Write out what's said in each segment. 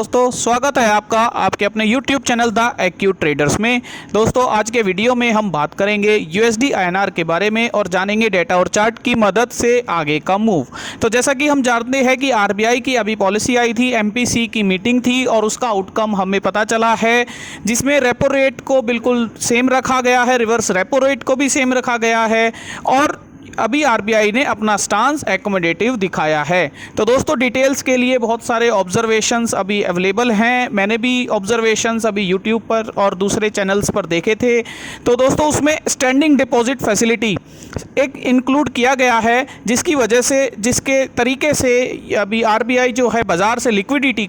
दोस्तों स्वागत है आपका आपके अपने YouTube channel the AQ traders में। दोस्तों आज के वीडियो में हम बात करेंगे USD INR के बारे में और जानेंगे डेटा और चार्ट की मदद से आगे का मूव। तो जैसा कि हम जानते हैं कि RBI की अभी पॉलिसी आई थी, MPC की मीटिंग थी और उसका आउटकम हमें पता चला है, जिसमें रेपो रेट को बिल्कुल सेम रखा गया है, रिवर्स रेपो रेट को भी सेम रखा गया है और अभी RBI ने अपना स्टांस एकोमोडेटिव दिखाया है। तो दोस्तों डिटेल्स के लिए बहुत सारे ऑब्जर्वेशंस अभी अवेलेबल हैं। मैंने भी ऑब्जर्वेशंस अभी यूट्यूब पर और दूसरे चैनल्स पर देखे थे। तो दोस्तों उसमें स्टैंडिंग डिपॉजिट फैसिलिटी एक इंक्लूड किया गया है, जिसकी वजह से जिसके तरीके से अभी RBI जो है बाज़ार से लिक्विडिटी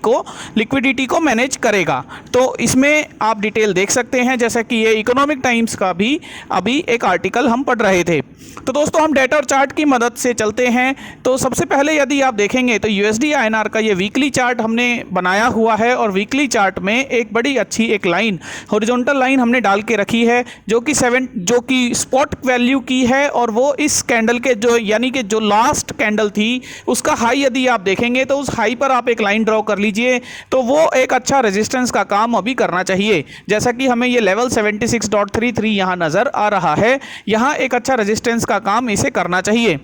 को मैनेज करेगा। तो इसमें आप डिटेल देख सकते हैं, जैसा कि ये इकोनॉमिक टाइम्स का भी अभी एक आर्टिकल हम पढ़ रहे थे। तो दोस्तों हम डेटा और चार्ट की मदद से चलते हैं। तो सबसे पहले यदि आप देखेंगे तो USD INR का ये वीकली चार्ट हमने बनाया हुआ है और वीकली चार्ट में एक बड़ी अच्छी एक लाइन, हॉरिजॉन्टल लाइन हमने डाल के रखी है जो कि स्पॉट वैल्यू की है और वो इस कैंडल के जो लास्ट कैंडल थी उसका हाई यदि आप देखेंगे तो उस हाई पर आप एक लाइन ड्रॉ कर लीजिए, तो वो एक अच्छा रेजिस्टेंस का काम अभी करना चाहिए। जैसा कि हमें ये लेवल 76.33 यहाँ नज़र आ रहा है, यहाँ एक अच्छा रेजिस्टेंस का काम इसे करना चाहिए।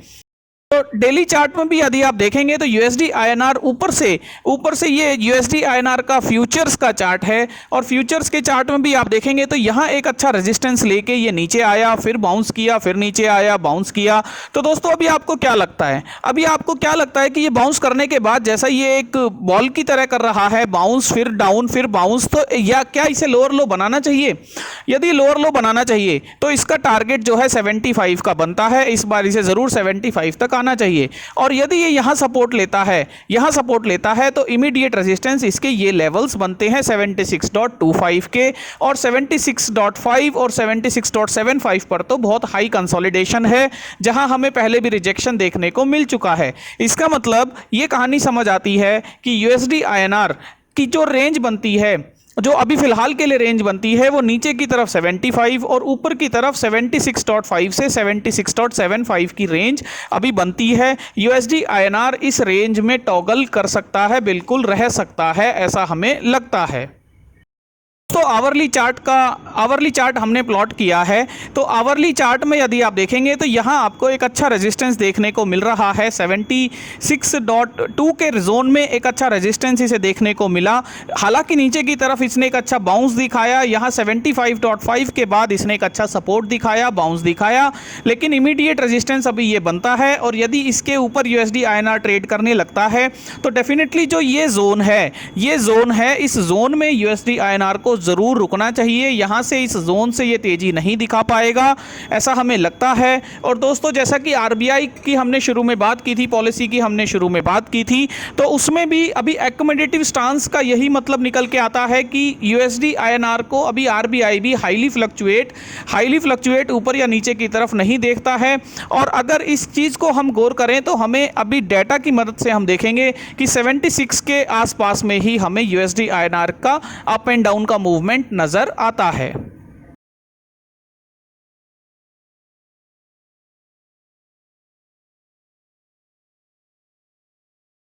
तो डेली चार्ट में भी यदि आप देखेंगे तो USD INR ऊपर से ये USD INR का फ्यूचर्स का चार्ट है और फ्यूचर्स के चार्ट में भी आप देखेंगे तो यहाँ एक अच्छा रेजिस्टेंस लेके ये नीचे आया, फिर बाउंस किया, फिर नीचे आया, बाउंस किया। तो दोस्तों अभी आपको क्या लगता है कि ये बाउंस करने के बाद जैसा ये एक बॉल की तरह कर रहा है, बाउंस फिर डाउन फिर बाउंस, तो या क्या इसे लोअर लो बनाना चाहिए? यदि लोअर लो बनाना चाहिए तो इसका टारगेट जो है 75 का बनता है, इस बार इसे ज़रूर 75 तक आना चाहिए। और यदि ये यहां सपोर्ट लेता है तो इमीडिएट रेजिस्टेंस इसके ये लेवल्स बनते हैं 76.25 के और 76.5 और 76.75 पर तो बहुत हाई कंसोलिडेशन है, जहां हमें पहले भी रिजेक्शन देखने को मिल चुका है। इसका मतलब ये कहानी समझ आती है कि USD INR की जो रेंज बनती है, जो अभी फिलहाल के लिए रेंज बनती है, वो नीचे की तरफ 75 और ऊपर की तरफ 76.5 से 76.75 की रेंज अभी बनती है। USD INR इस रेंज में टॉगल कर सकता है, बिल्कुल रह सकता है, ऐसा हमें लगता है। तो आवरली चार्ट हमने प्लॉट किया है। तो आवरली चार्ट में यदि आप देखेंगे तो यहाँ आपको एक अच्छा रेजिस्टेंस देखने को मिल रहा है। 76.2 के जोन में एक अच्छा रेजिस्टेंस इसे देखने को मिला। हालांकि नीचे की तरफ इसने एक अच्छा बाउंस दिखाया, यहाँ 75.5 के बाद इसने एक अच्छा सपोर्ट दिखाया, बाउंस दिखाया, लेकिन इमीडिएट रेजिस्टेंस अभी ये बनता है। और यदि इसके ऊपर USD INR ट्रेड करने लगता है तो डेफिनेटली जो ये जोन है, इस जोन में USD INR को जरूर रुकना चाहिए। यहां से इस जोन से ये तेजी नहीं दिखा पाएगा, ऐसा हमें लगता है। और दोस्तों जैसा कि RBI की हमने शुरू में बात की थी, पॉलिसी की हमने शुरू में बात की थी, तो उसमें भी अभी एकोमोडेटिव स्टांस का यही मतलब निकल के आता है कि USD INR को अभी RBI भी हाईली फ्लक्चुएट ऊपर या नीचे की तरफ नहीं देखता है। और अगर इस चीज़ को हम गौर करें तो हमें अभी डेटा की मदद से हम देखेंगे कि 76 के आसपास में ही हमें USD INR का अप एंड डाउन का मूवमेंट नजर आता है।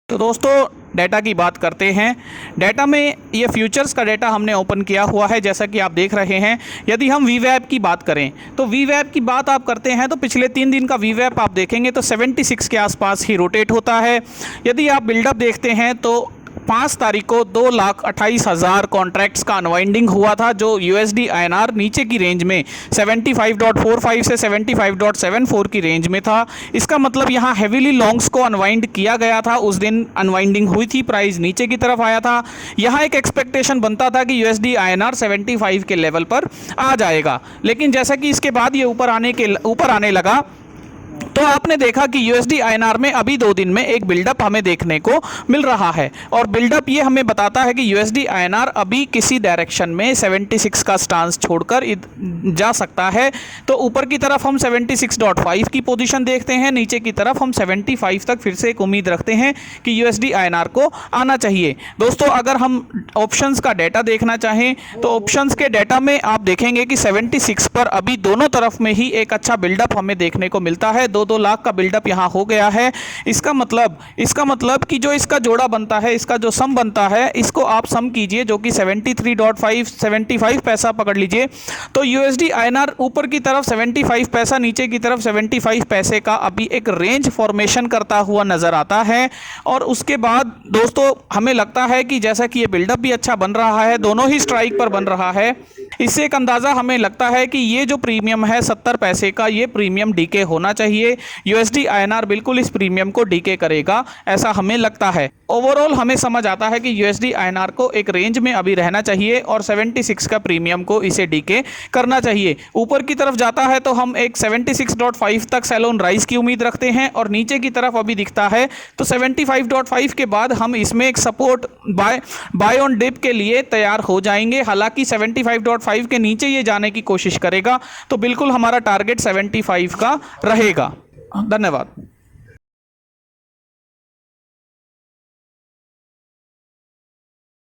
तो दोस्तों डेटा की बात करते हैं। डेटा में ये फ्यूचर्स का डेटा हमने ओपन किया हुआ है, जैसा कि आप देख रहे हैं। यदि हम VWAP की बात करें तो VWAP की बात आप करते हैं तो पिछले 3 दिन का VWAP आप देखेंगे तो 76 के आसपास ही रोटेट होता है। यदि आप बिल्डअप देखते हैं तो 5 तारीख को 2,28,000 कॉन्ट्रैक्ट्स का अनवाइंडिंग हुआ था, जो USD INR नीचे की रेंज में 75.45 से 75.74 की रेंज में था। इसका मतलब यहाँ हेवीली लॉन्ग्स को अनवाइंड किया गया था, उस दिन अनवाइंडिंग हुई थी, प्राइस नीचे की तरफ आया था। यहाँ एक एक्सपेक्टेशन बनता था कि USD INR 75 के लेवल पर आ जाएगा, लेकिन जैसा कि इसके बाद ये ऊपर आने लगा तो आपने देखा कि USD INR में अभी 2 दिन में एक बिल्डअप हमें देखने को मिल रहा है। और बिल्डअप ये हमें बताता है कि USD INR अभी किसी डायरेक्शन में 76 का स्टांस छोड़कर जा सकता है। तो ऊपर की तरफ हम 76.5 की पोजीशन देखते हैं, नीचे की तरफ हम 75 तक फिर से एक उम्मीद रखते हैं कि USD INR को आना चाहिए। दोस्तों अगर हम ऑप्शंस का डेटा देखना चाहें तो ऑप्शंस के डेटा में आप देखेंगे कि 76 पर अभी दोनों तरफ में ही एक अच्छा बिल्डअप हमें देखने को मिलता है। 2 2 लाख का बिल्डअप यहाँ हो गया है। इसका मतलब कि जो इसका जोड़ा बनता है, इसका जो सम बनता है, इसको आप सम कीजिए जो कि 75 पैसा पकड़ लीजिए। तो यूएसडी आईएनआर ऊपर की तरफ 75 पैसा, नीचे की तरफ 75 पैसे का अभी एक रेंज फॉर्मेशन करता हुआ नजर आता है। और उसके बाद दोस्तों हमें लगता है कि जैसा कि ये बिल्डअप भी अच्छा बन रहा है, दोनों ही स्ट्राइक पर बन रहा है, इससे एक अंदाजा हमें लगता है कि ये जो प्रीमियम है 70 पैसे का, ये प्रीमियम डीके होना चाहिए। यूएसडी आईएनआर बिल्कुल इस प्रीमियम को डीके करेगा, ऐसा हमें लगता है। ओवरऑल हमें समझ आता है कि यूएसडी आईएनआर को एक रेंज में अभी रहना चाहिए और 76 का प्रीमियम को इसे डीके करना चाहिए। ऊपर की तरफ जाता है तो हम एक 76.5 तक सेल ऑन राइज की उम्मीद रखते हैं, और नीचे की तरफ अभी दिखता है तो 75.5 के बाद हम इसमें एक सपोर्ट बाय ऑन डिप के लिए तैयार हो जाएंगे। हालांकि 75.5 के नीचे ये जाने की कोशिश करेगा तो बिल्कुल हमारा टारगेट 75 का रहेगा। धन्यवाद।